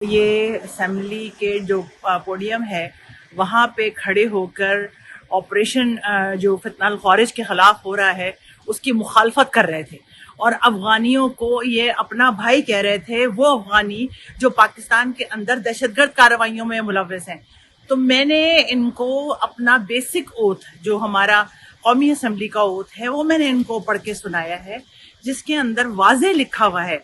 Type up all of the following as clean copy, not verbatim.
یہ اسمبلی کے جو پوڈیم ہے وہاں پہ کھڑے ہو کر آپریشن جو فتنہ الخوارج کے خلاف ہو رہا ہے اس کی مخالفت کر رہے تھے، اور افغانیوں کو یہ اپنا بھائی کہہ رہے تھے، وہ افغانی جو پاکستان کے اندر دہشت گرد کارروائیوں میں ملوث ہیں۔ تو میں نے ان کو اپنا بیسک اوتھ جو ہمارا قومی اسمبلی کا اوتھ ہے وہ میں نے ان کو پڑھ کے سنایا ہے، جس کے اندر واضح لکھا ہوا ہے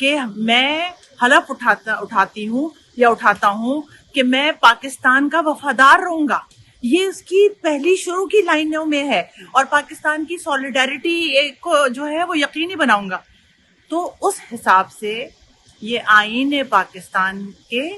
کہ میں حلف اٹھاتا ہوں کہ میں پاکستان کا وفادار رہوں گا۔ یہ اس کی پہلی شروع کی لائنوں میں ہے، اور پاکستان کی سولیڈیرٹی کو جو ہے وہ یقینی بناؤں گا۔ تو اس حساب سے یہ آئین پاکستان کے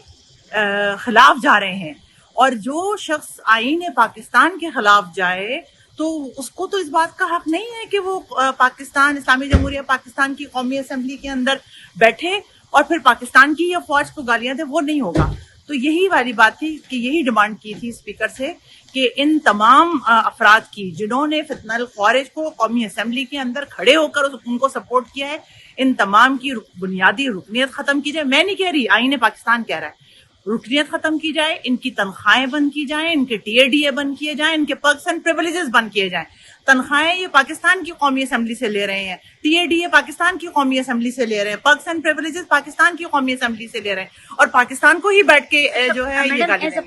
خلاف جا رہے ہیں، اور جو شخص آئین پاکستان کے خلاف جائے تو اس کو تو اس بات کا حق نہیں ہے کہ وہ پاکستان اسلامی جمہوریہ پاکستان کی قومی اسمبلی کے اندر بیٹھے اور پھر پاکستان کی یا فوج کو گالیاں دے، وہ نہیں ہوگا۔ تو یہی والی بات تھی کہ یہی ڈیمانڈ کی تھی اسپیکر سے کہ ان تمام افراد کی جنہوں نے فتنہ الخوارج کو قومی اسمبلی کے اندر کھڑے ہو کر ان کو سپورٹ کیا ہے، ان تمام کی بنیادی رکنیت ختم کی جائے۔ میں نہیں کہہ رہی، آئین پاکستان کہہ رہا ہے، رکنیت ختم کی جائے، ان کی تنخواہیں بند کی جائیں، ان کے ٹی اے ڈی اے بند کیے جائیں، ان کے پرکس اینڈ پریویلیجز بند کیے جائیں۔ تنخواہیں یہ پاکستان کی قومی اسمبلی سے لے رہے ہیں، T A D A Pakistan کی قومی اسمبلی سے لے رہے ہیں، پرکس اینڈ پریویلیجز پاکستان کی قومی اسمبلی سے لے رہے ہیں، اور پاکستان کو ہی بیٹھ کے جو ہے یہ گالی